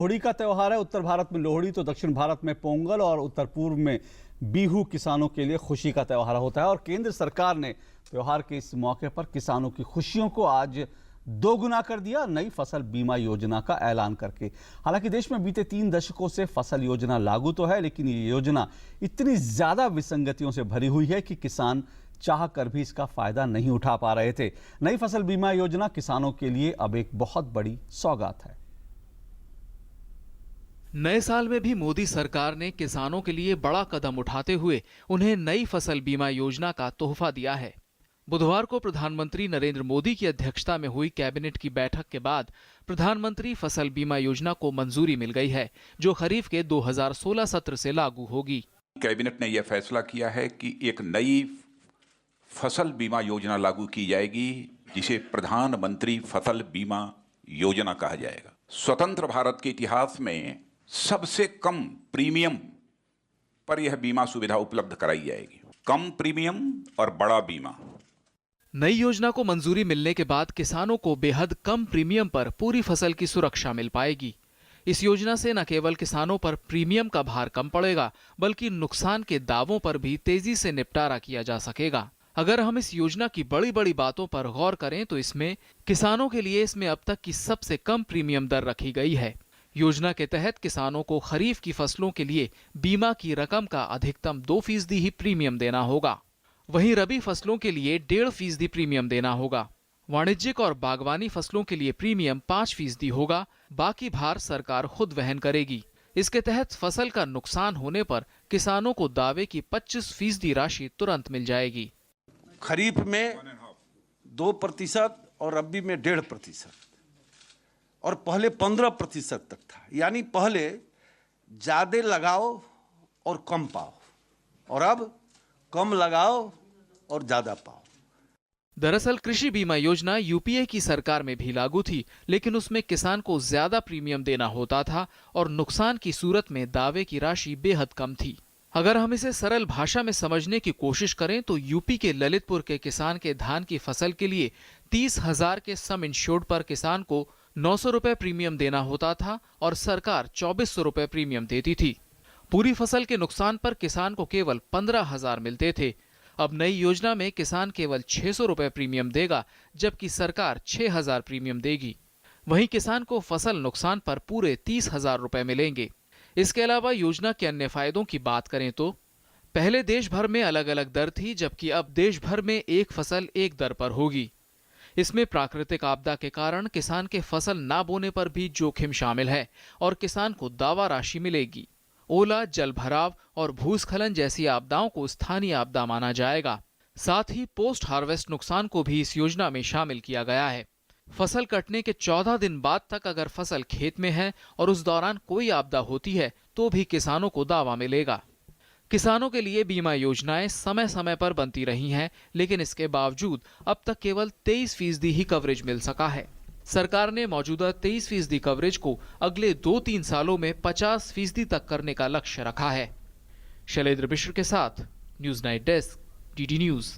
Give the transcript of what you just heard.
लोहड़ी का त्यौहार है। उत्तर भारत में लोहड़ी तो दक्षिण भारत में पोंगल और उत्तर पूर्व में बिहू किसानों के लिए खुशी का त्यौहार होता है। और केंद्र सरकार ने त्यौहार के इस मौके पर किसानों की खुशियों को आज दोगुना कर दिया नई फसल बीमा योजना का ऐलान करके। हालांकि देश में बीते 3 दशकों से फसल योजना लागू तो है, लेकिन ये योजना इतनी ज्यादा विसंगतियों से भरी हुई है कि किसान चाह कर भी इसका फायदा नहीं उठा पा रहे थे। नई फसल बीमा योजना किसानों के लिए अब एक बहुत बड़ी सौगात है। नए साल में भी मोदी सरकार ने किसानों के लिए बड़ा कदम उठाते हुए उन्हें नई फसल बीमा योजना का तोहफा दिया है। बुधवार को प्रधानमंत्री नरेंद्र मोदी की अध्यक्षता में हुई कैबिनेट की बैठक के बाद प्रधानमंत्री फसल बीमा योजना को मंजूरी मिल गई है, जो खरीफ के 2016 सत्र से लागू होगी। कैबिनेट ने यह फैसला किया है कि एक नई फसल बीमा योजना लागू की जाएगी, जिसे प्रधानमंत्री फसल बीमा योजना कहा जाएगा। स्वतंत्र भारत के इतिहास में सबसे कम प्रीमियम पर यह बीमा सुविधा उपलब्ध कराई जाएगी। कम प्रीमियम और बड़ा बीमा। नई योजना को मंजूरी मिलने के बाद किसानों को बेहद कम प्रीमियम पर पूरी फसल की सुरक्षा मिल पाएगी। इस योजना से न केवल किसानों पर प्रीमियम का भार कम पड़ेगा, बल्कि नुकसान के दावों पर भी तेजी से निपटारा किया जा सकेगा। अगर हम इस योजना की बड़ी बड़ी बातों पर गौर करें तो इसमें किसानों के लिए इसमें अब तक की सबसे कम प्रीमियम दर रखी गई है। योजना के तहत किसानों को खरीफ की फसलों के लिए बीमा की रकम का अधिकतम 2% ही प्रीमियम देना होगा। वहीं रबी फसलों के लिए 1.5% प्रीमियम देना होगा। वाणिज्यिक और बागवानी फसलों के लिए प्रीमियम 5% होगा। बाकी भार सरकार खुद वहन करेगी। इसके तहत फसल का नुकसान होने पर किसानों को दावे की 25% राशि तुरंत मिल जाएगी। खरीफ में 2% और रबी में 1.5%, और पहले 15% तक था। यानी पहले ज्यादा लगाओ और कम पाओ, और अब कम लगाओ और ज्यादा पाओ। दरअसल कृषि बीमा योजना यूपीए की सरकार में भी लागू थी, लेकिन उसमें किसान को ज्यादा प्रीमियम देना होता था और नुकसान की सूरत में दावे की राशि बेहद कम थी। अगर हम इसे सरल भाषा में समझने की कोशिश करें तो यूपी के ललितपुर के किसान के धान की फसल के लिए 30,000 के सम इंश्योर्ड पर किसान को 900 रुपए प्रीमियम देना होता था और सरकार 2400 रुपए प्रीमियम देती थी। पूरी फसल के नुकसान पर किसान को केवल 15,000 मिलते थे। अब नई योजना में किसान केवल 600 रुपए प्रीमियम देगा, जबकि सरकार 6,000 प्रीमियम देगी। वहीं किसान को फसल नुकसान पर पूरे 30,000 रुपए मिलेंगे। इसके अलावा योजना के अन्य फायदों की बात करें तो पहले देश भर में अलग अलग दर थी, जबकि अब देश भर में एक फसल एक दर पर होगी। इसमें प्राकृतिक आपदा के कारण किसान के फसल ना बोने पर भी जोखिम शामिल है और किसान को दावा राशि मिलेगी। ओला, जल भराव और भूस्खलन जैसी आपदाओं को स्थानीय आपदा माना जाएगा। साथ ही पोस्ट हार्वेस्ट नुकसान को भी इस योजना में शामिल किया गया है। फसल कटने के 14 दिन बाद तक अगर फसल खेत में है और उस दौरान कोई आपदा होती है तो भी किसानों को दावा मिलेगा। किसानों के लिए बीमा योजनाएं समय समय पर बनती रही हैं, लेकिन इसके बावजूद अब तक केवल 23% ही कवरेज मिल सका है। सरकार ने मौजूदा 23% कवरेज को अगले 2-3 सालों में 50% तक करने का लक्ष्य रखा है। शैलेंद्र मिश्र के साथ news night desk, DD news.